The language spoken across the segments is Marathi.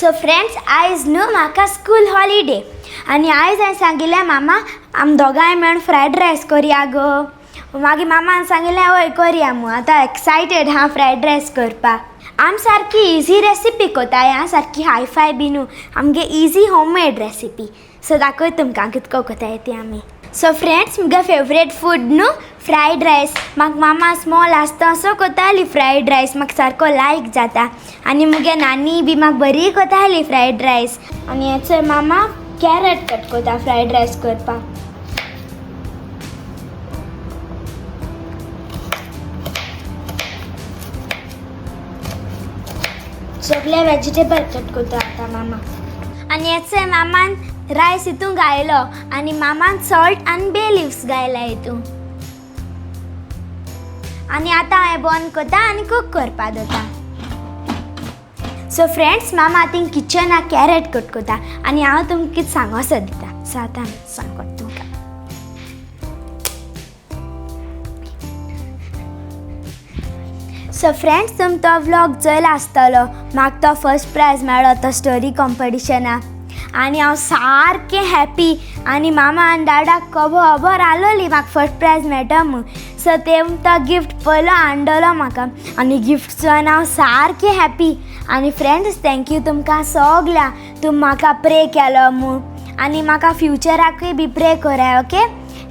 सो फ्रेंड्स आयज न्हू म्हाका स्कूल हॉलिडे आनी आयज हांवें सांगिल्लें मामा आमी दोगांय मेळून फ्रायड रायस करया गो. मागीर मामान सांगिल्लें हय करया मू. आतां एक्सायटेड हांव फ्रायड रायस करपाक. आमी सारकी इजी रेसिपी कोताय आं, सारकी हायफाय बी न्हू, आमगे इजी होममेड रेसिपी. सो दाखय तुमकां कितको कोताय ती आमी. सो फ्रेंड्स मुगे फेवरेट फूड न्हू फ्रायड रायस. म्हाका मामा स्मॉल आसता असो कोताली फ्रायड रायस, म्हाका सारको लायक जाता. आनी मुगे नानी बी म्हाका बरी कोताली फ्रायड रायस. आनी हेचो मामा कॅरट कट कोता फ्रायड रायस करपाक. सगळे वेजिटेबल कट कोता आतां मामा. आनी हेचो मामान रायस हितून घायलो आनी मामान सॉल्ट आनी बे लिव्स घायला हितून. आनी आतां हांवें बंद कोता आनी कूक करपा दोता. सो फ्रेंड्स मामा थिंग किचनाक कॅरट कट कोता आनी हांव तुमकां कितें सांगोसो दिता. सो आतां सांगता तुमकां. सो फ्रेंड्स तुम तो व्लॉग चोयलो आसतलो. म्हाका तो फर्स्ट प्रायज मेळ्ळो तो स्टोरी कॉम्पिटिशनाक आनी हांव सारकें हॅपी. आनी मामा आनी डाडाक खबर आसलोली म्हाका फर्स्ट प्रायज मेळटा म्हूण. सो ते तो गिफ्ट पयलो हाडलो म्हाका आनी गिफ्ट चोवन हांव सारकें हॅपी. आनी फ्रेंड्स थँक्यू तुमकां सगल्या. तुम म्हाका प्रे केलो म्हूण आनी म्हाका फ्युचराकूय बी प्रे कराय. ओके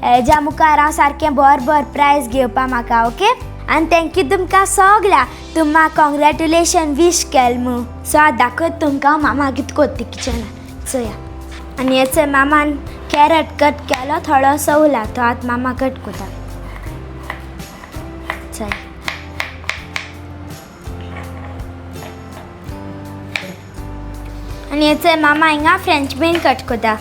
हेज्या मुखार हांव सारकें बरोबर प्रायज घेवपा म्हाका. ओके आनी थँक्यू तुमकां सगल्या. तुम म्हाका कॉंग्रेच्युलेशन वीश केलें म्हूण. सो हांव दाखयत तुमकां मामा कितें कोत्ता किचनान चोया. आनी हेचो मामान कॅरट कट केलो थोडोसो उरला तो आतां मामा कट कोता चोया. आनी हेचो मामा हिंगा फ्रेंच बीन कट कोता.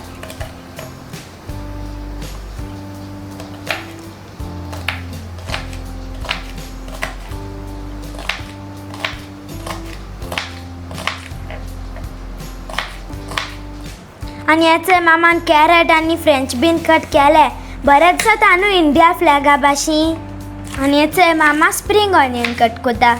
आनी हेचो मामान कॅरट आनी फ्रेंच बीन कट केले बरें जाता न्हू इंडिया फ्लॅगा भाशेन. आनी हेचो मामा स्प्रींग ऑनियन कट कोता.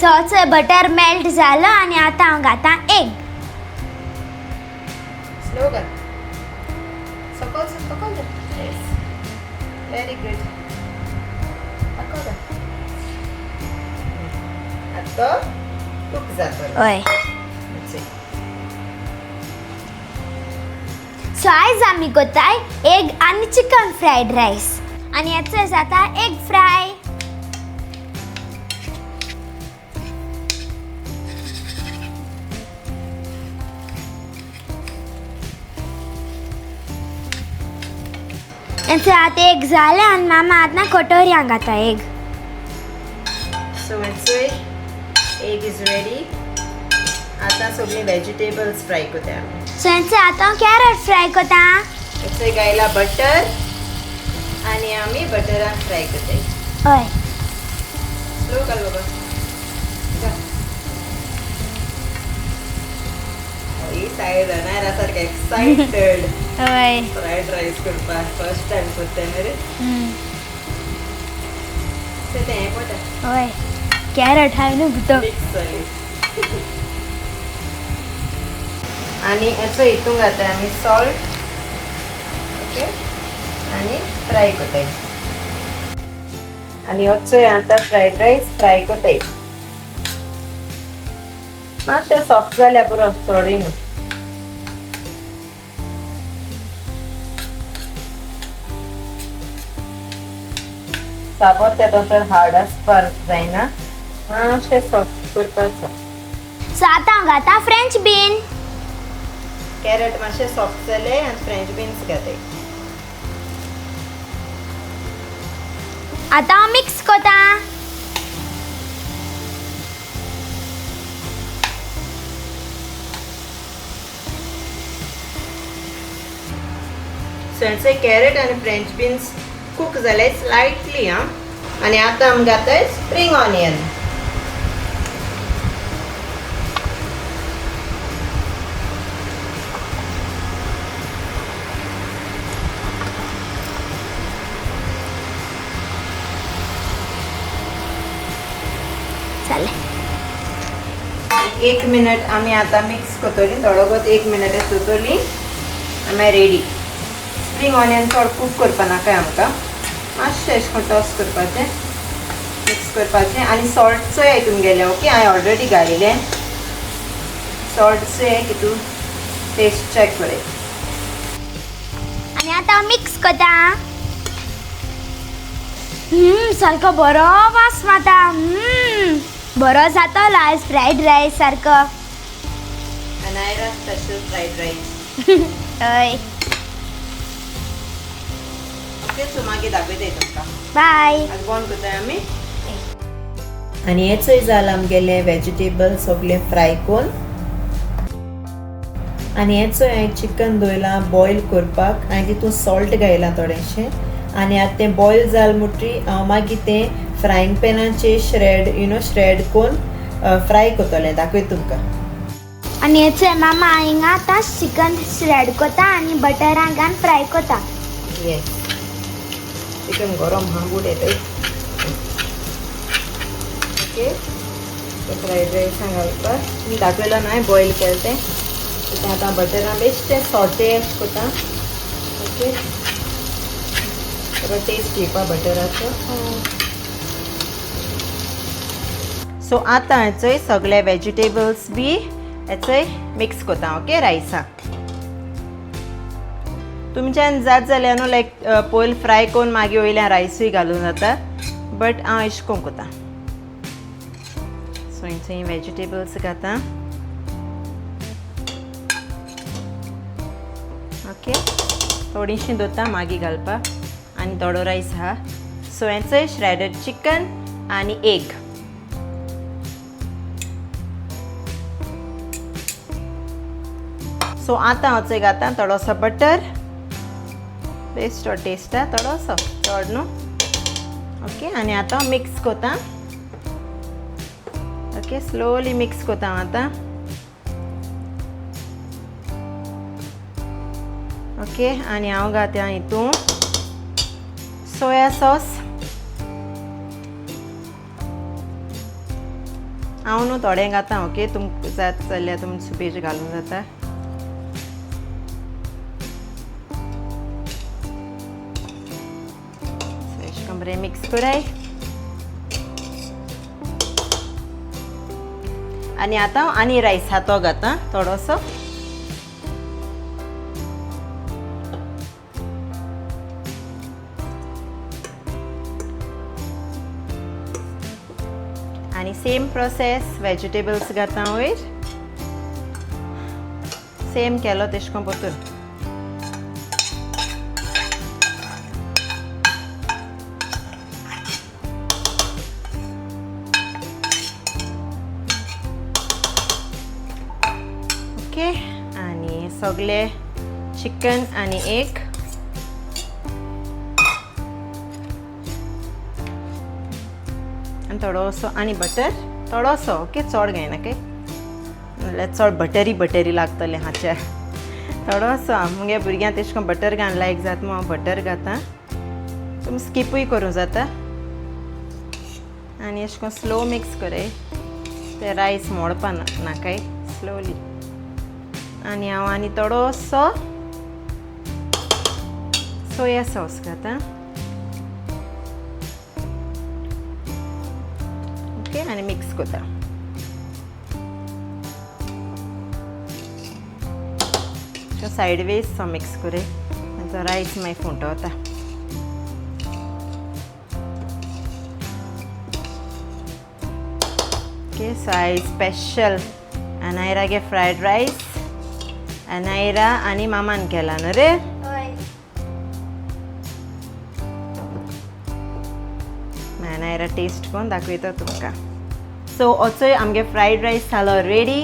सो हेचो बटर मेल्ट जालो आनी आतां हांव घातां एग. स्लो कर. सकल वेरी गुड. आता कुक जातो. हय सो आयज आमी कोताय एग आनी चिकन फ्रायड रायस. आनी हेचो जाता एग फ्राय. हेचो आतां एग जालें आनी मामा आतां कटोऱ्यांक घाता egg. So egg is ready. आता सगळे वेजिटेबल्स फ्राय कोता. सो हेचो आतां कॅरट फ्राय कोता. हेचो घायला बटर आनी आमी बटरान फ्राय कोताय. हय स्लो कर बाबा. ही सायड रानार आसा एक्सायटेड हय फ्रायड रायस करपाक फर्स्ट टाइम कोत्ताय मरे. ते हें पडटा हय कॅरट हाय न्हू भितर. मिक्स जाली. आनी हेचो हितून घालता आमी सॉल्ट. ओके आनी फ्राय कोताय. आनी होचो आतां फ्रायड रायस फ्राय कोताय. मातशें सॉफ्ट जाल्या पुरो चोडूय न्हू. साबोर ते तसो हार्ड आसपाक जायना. मातशें सॉफ्ट करपाचो. सो आतां हांव घातां फ्रेंच बीन. कॅरट मातशें सॉफ्ट जाले आनी फ्रेंच बीन्स घाताय. आतां हांव मिक्स कोता. सणसे कॅरट आनी फ्रेंच बीन्स कूक जाले स्लायटली आं. आनी आतां आमी घाताय स्प्रींग ऑनियन. 1 मिनट आमी आतां मिक्स करतली थोडोगोत 1 मिनट सुतोली आमी रेडी. स्प्रिंग ऑनियन चड कूक करपा नाका आमकां, मातशें अशें करून टॉस करपाचें, मिक्स करपाचें. आनी सॉल्टचोय हितून गेले. ओके, हांवें ऑलरेडी घालिल्लें सॉल्टचोय हितून टेस्ट चॅक करूं. आणि आता मिक्स करता. सारको बरो वास माता. बरो जातलो आज फ्रायड रायस सारको. Anaira special fried rice. हय, ओके, सो मागीर दाखयता तुमकां. बाय. आज बंद करता आमी. आनी हेचोय जालें आमगेलें वेजिटेबल सगळें फ्राय करून. आनी हेचोय हांवें चिकन दवरलां बॉयल करपाक आनी तितून सॉल्ट घायलां थोडेंशें. आनी आतां तें बॉयल जालें म्हणटरी हांव मागीर तें फ्रायंग पॅनाचेर श्रेड करून फ्राय करतलें. दाखयता तुमकां. आणि हेचे मामा हिंगा आतां चिकन श्रेड करता आणि बटरान घालून फ्राय करता. येस, चिकन गरम हा गुड येता. ओके, फ्रायड रायसान घालपाक मी दाखयलां न्हय बॉयल केलें तें. तें आतां बटरान बेश्टें सॉटे अशें करता. ओके, बरो टेस्ट येवपा बटराचो. सो आतां हेचोय सगळे वेजिटेबल्स बी हेचोय मिक्स करता. ओके, रायसाक तुमच्यान जात जाल्यार न्हू लायक पयलीं फ्राय करून मागीर वयल्यान रायसूय घालून जाता, बट हांव अशें करून करता. सो हेंचो वेजिटेबल्स घालता. ओके, थोडीशीं दवरता मागीर घालपाक आनी थोडो रायस आहा. सो हेचोय श्रेडेड चिकन आनी एग. सो आतां हांव घालता थोडोसो बटर. बेश्टो टेस्ट आहा थोडोसो चड न्हू. ओके, आनी आतां मिक्स करता. ओके, स्लोली मिक्स करता हांव आतां. ओके, आनी हांव घालता हितून सोया सॉस. हांव न्हू थोडें घालता. ओके, तुमकां जात जाल्यार तुमी सुबेज घालूंक जाता. बरें मिक्स कराय. आनी आतां आनी रायस हा तो घालता थोडोसो. आनी सेम प्रोसेस वेजिटेबल्स घालता वयर. सेम केलो तेश कोन परतून. ओके, आनी सगळे चिकन आनी एग. आनी थोडोसो आनी बटर थोडोसो. ओके, चड घायनाका नाल्यार चड बटरी लागतलें हाचेर. थोडोसो मुगे भुरग्यांक तेश कोन बटर घालून लायक जाता म्हूण हांव बटर घालता. तुमी स्किपूय करूं जाता. आनी अशें करून स्लो मिक्स कराय. ते रायस मोडपा नाकाय, स्लोली. आनी हांव आनी थोडोसो सोया सॉस घालता. ओके, आनी मिक्स करता. सायड वेज सो मिक्स करे. तो रायस मागीर फुंटवता. ओके, सो आय स्पेशल अनायरागे फ्रायड रायस अनायरा आनी मामान केला न्हू रे. अनायरा टेस्ट करून दाखयता तुमकां. सो होचोय आमगे फ्रायड रायस जालो रेडी.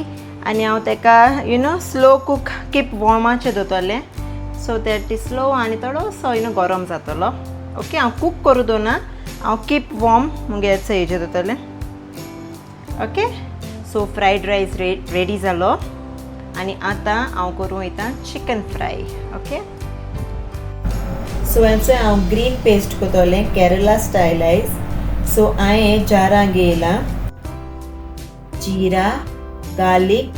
आनी हांव तेका स्लो कूक कीप वॉर्माचेर दवरतलें. सो ते स्लो आनी थोडोसो गरम जातलो. ओके, हांव कूक करूं दोना, हांव कीप वॉर्म मुगे हेजेर दवरतलें. Okay, so fried rice ready जालो. आनी आतां हांव करूं वयता चिकन फ्राय. ओके, सो हेचो हांव ग्रीन पेस्ट करतलें केरला स्टायलायज. सो हांवें जारां घेयलां. जीरा, garlic,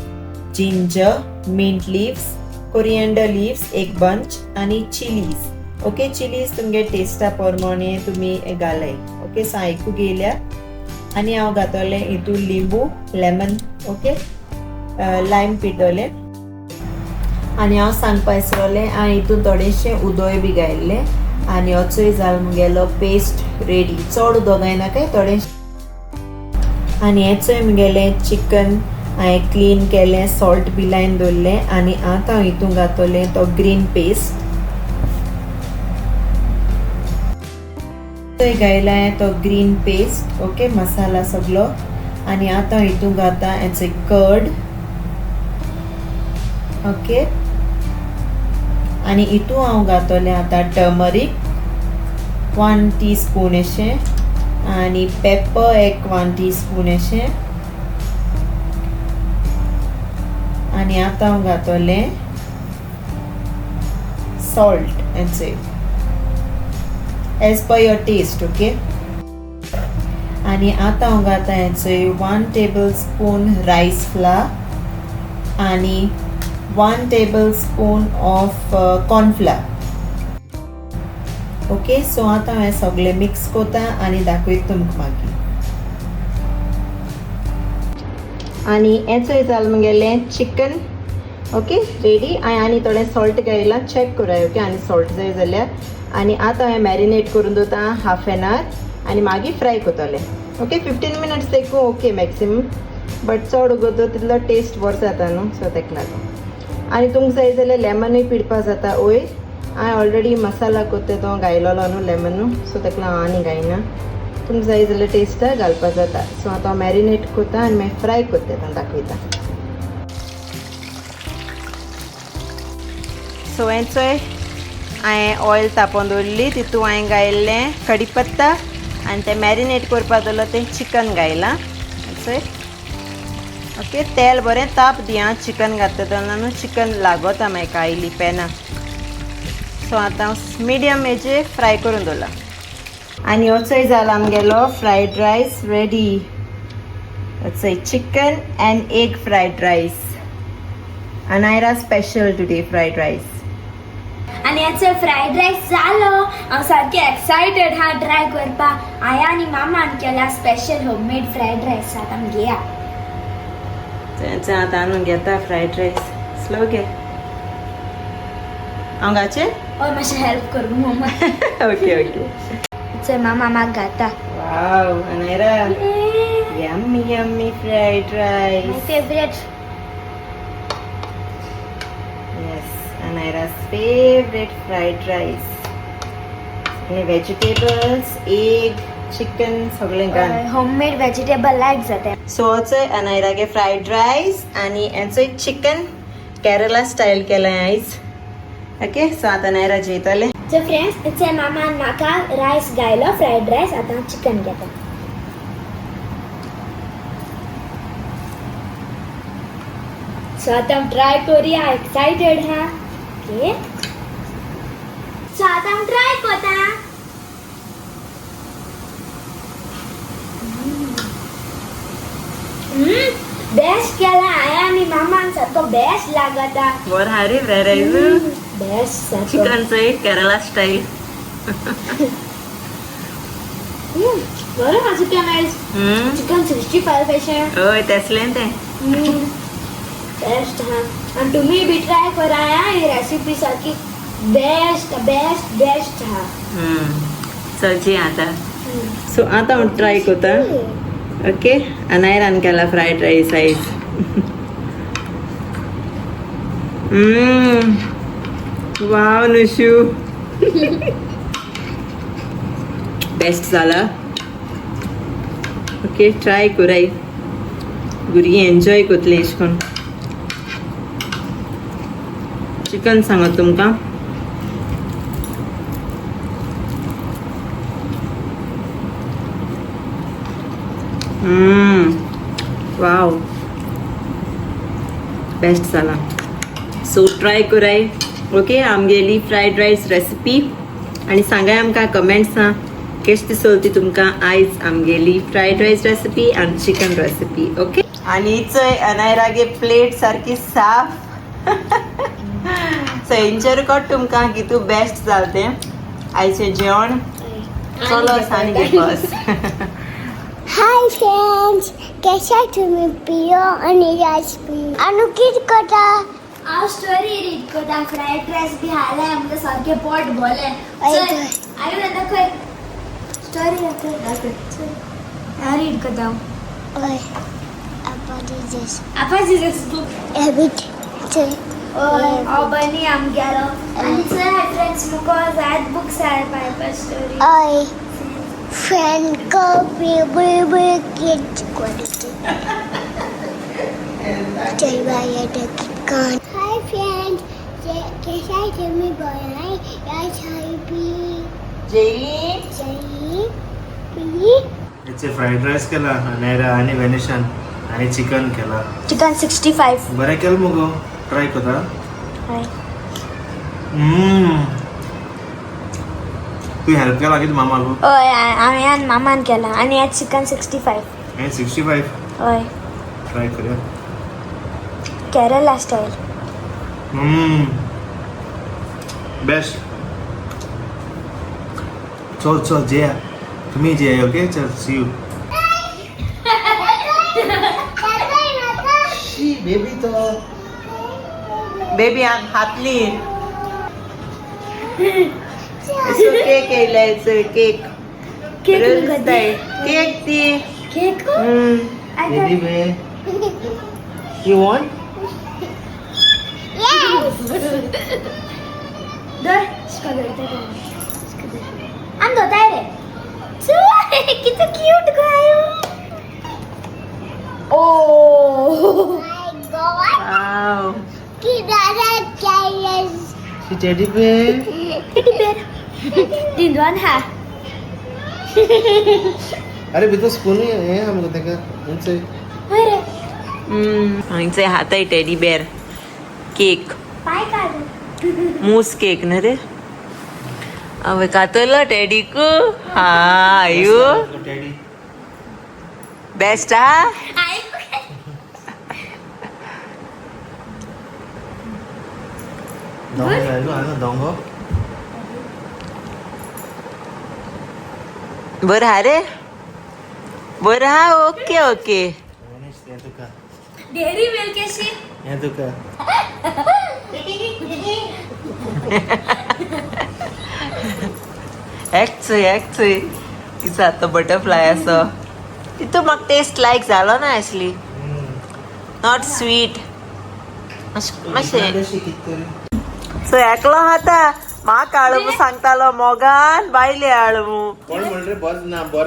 ginger, mint leaves, coriander leaves एक बंच आणि चिलीज. ओके, चिलीज तुमगे टेस्टा प्रमाणे तुम्ही घालाय. ओके, सो आयकू गेल्या आणि हांव घातले हितू लिंबू, लेमन. ओके, लायम पिटोले आणि हांव सांगपा विसरले हांव हितून थोडेशे उदोय बी घायल्ले आणि होचोय जाल मुगेलो पेस्ट रेडी. चड उदक घायनाका, थोडेशे. आणि हेचोय मुगेले चिकन हांवें क्लीन केलें, सॉल्ट बी लायन दवरलें आणि आतां हांव हितून घातले तो ग्रीन पेस्ट. घायला तो ग्रीन पेस्ट. ओके, मसाला सगळो. आणि आतां हितून घाता हेचे कर्ड. ओके, आणि हितून हांव घातले आतां टर्मरीक 1 टीस्पून अशें आणि पेपर एक 1 टीस्पून अशें. आणि आतां हांव घातले सॉल्ट हेचे as per your taste. Okay, आणि आतां हांव घाता हेचे 1 टेबलस्पून रायस फ्लावर आणि 1 tablespoon of cornflour. Okay, so आतां हांवें सगळें मिक्स कोता आणि दाखयत तुमकां मागीर. आणि हेचोय जाल मुगेलें चिकन. Okay, ready. आनी थोडें सॉल्ट घायलां, चॅक कराय. ओके, आनी सॉल्ट जाय जाल्यार. आणि आतां हांवें मॅरिनेट करून दवरता हाफ एन आवर आणि मागीर फ्राय कोतले. ओके, 15 मिनट्स देखू ओके मॅक्सिमम, बट चड उगोत तितलो टेस्ट बरो जाता न्हू, सो तेका लागून. आणि तुमकां जाय जाल्यार लेमनूय पिडपा जाता. वयर हांवें ऑलरेडी मसाला कोत्ते तो घायलोलो न्हू लेमन, सो तेका लागून आनी घायना. तुमकां जाय जाल्यार टेस्टा घालपा जाता. सो आतां हांव मॅरिनेट कोता आनी मागीर फ्राय कोत्ता तें दाखयता. सो हेचोय हांवें ऑयल तापोवन दवरली, तितून हांवें घायल्लें कढीपत्ता आनी तें मॅरिनेट करपा दवरलो तें चिकन घायलां. हेचोय ओके, तेल बरें ताप दियां. चिकन घातता तेन्ना न्हू चिकन लागोता मागीर कायली पेना. सो आतां हांव मिडियम हेजेर फ्राय करून दवरला. आणि होचोय जाला आमगेलो फ्रायड रायस रेडी. होचोय chicken and egg fried rice. Anaira special today fried rice. आणि याचो फ्रायड रायस जालो. हांव सारकें एक्सायटेड हा ट्राय करपाक. आया आनी मामान केला स्पेशल होममेड फ्रायड रायस. आतां घेया. तेंचें आतां हांव घेता फ्रायड रायस. स्लो घे. हांव घालचें? हय, मातशें हेल्प कर मम्मा. Okay okay. चल मामा म्हाका घाता. Wow, Anaira yummy yummy fried rice. My favourite. Yes, Anaira's favorite fried rice. हे vegetables, egg, chicken सगळें घाल. होममेड वेजिटेबल लायक जाता. सो होचोय अनायरागे फ्रायड रायस आणि हेचोय चिकन केरला स्टायल केलें आयज. ओके, सो आतां अनायरा जेयतले. सो फ्रेंड्स, इट्स मामान म्हाका रायस घायलो फ्रायड रायस. आतां चिकन घेता. सो आतां ट्राय करूया. एक्सायटेड हा. ओके, सो आतां ट्राय कोता. बेस्ट केला आया आनी मामान. सारको बेस्ट लागता. बरं हा रे फ्रायड रायस. बेस्ट सारको. चिकनचोय केरला स्टाईल. बरें हा चिकन आयज. चिकन 65 अशें. हय, तेसलें तें. बेस्ट हा. आणि तुम्ही बी ट्राय करा. ही रेसिपी सारकी बेस्ट बेस्ट बेस्ट हा. चलची आतां. सो आतां हांव ट्राय कोता. ओके, अनायरान केला फ्रायड रायस आयज. वाव नुशू. बेस्ट जाला. ओके, ट्राय कराय. भुरगीं एन्जॉय कोतली अशें करून. चिकन सांगत तुमकां. वाव, बेस्ट जाला. सो ट्राय कराय. ओके, आमगेली फ्रायड रायस रेसिपी आणि सांगाय आमकां कमेंट्सां कशी दिसली तुमकां आयज आमगेली फ्रायड रायस रेसिपी आणि चिकन रेसिपी. ओके, आणि चय अनायरागे प्लेट सारखी साफ सो हेंचेर कोट तुमकां कितू बेस्ट जालते आयचें जेवण चलो सांग घे बस हाय फ्रेंड्स कैसा तुम्ही पियो आणि राजपी अनु कित करता हांव स्टोरी रीड करता फ्रायड रायस बी हाले आमचे सारके पोट भरलें आयु दाखय स्टोरी दाखय हांव रीड करता ओय apologies आपण जिजस बुक एबिट चल हांव बनी आमगेलो आनी चल फ्रेंड्स मुको जायत बुक्स आहाय बायबल स्टोरी ओय फ्रेंड को बे किड क्वालिटी चल बाय कान हाय फ्रेंड्स कैसा तुम्ही बनाई या चाय पी जेली याचे फ्राईड राईस केला नैरा आणि वेनेशन आणि चिकन केला चिकन 65 बरें केलं मुगो ट्राय करता हाय तू हेल्प केला कितें मामाक हय हांवें मामान केला आनी हें चिकन 65 हांवें 65 हय ट्राय करूया केरला स्टायल बेस्ट चल जेया तुम्ही जेया ओके चल सी यू बेबी तो बेबी हातली केक येयलाय चय केक केक केक ती केक बेबी बे यू वांट दर आम दोताय रे किती क्यूट गायो ओ वाव की दादा चाइल्ड शी टेडी बेर टेडी बेर दिनवान हा अरे भितर स्पून हे आमको तेका उंच होय रे हांगचे हाताय टेडी बेर केक पाय काढ मूस केक ना रे अवे कातलो टेडीक हा आयु टेडी बेस्ट हा दोंगो जायलो हांगा दोंगो बरं हा रे बरं हा ओके ओके वेनिश ते तुका डेरी मिल्क अशी हे तुका एक्चुअली तिचा आता बटरफ्लाय असो तिथं मग टेस्ट लायक जालो ना ॲक्चुअली नॉट स्वीट मातशें सो एकलो खाता म्हाका हाडू सांगतालो मोगान बायले हाडू कोण म्हण रे बर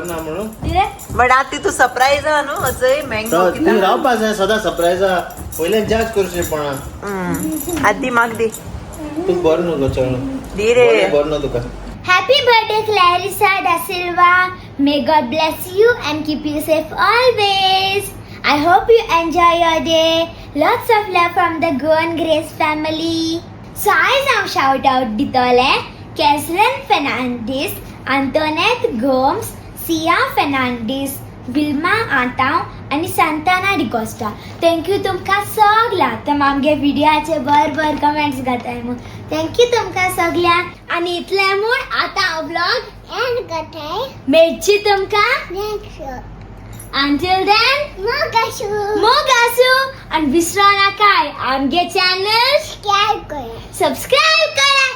ना म्हणून दिरे बट आतां ती तू सरप्राईज हा न्हू अजय मँगो तू रावपा जाय सदां सरप्रायजा पयल्यान जज करचें पण आदी म्हाका दी तू बर न्हू गो चल दी रे बर न्हू तुका Happy birthday, Clarissa da Silva. May God bless you and keep you safe always. I hope you enjoy your day. Lots of love from the Go and Grace family. So I am shout out ditole Keslen Fernandez, Antoinette Gomes, Sia Fernandez, Vilma Antaw आणि सांताना डिकोस्टा. थँक्यू तुमकां सगळ्यांक तर आमगे विडियोचे बर कमेंट्स घाताय मग थँक्यू तुमकां सगळ्यांक आणि इतले म्हूण आतां हांव ब्लॉग एंड करताय मेळची तुमकां नेक्स्ट अंटील देन मोगाशू मोगासू आणि विसरू नाकाय आमगे चॅनल क्या करा सबस्क्राईब करा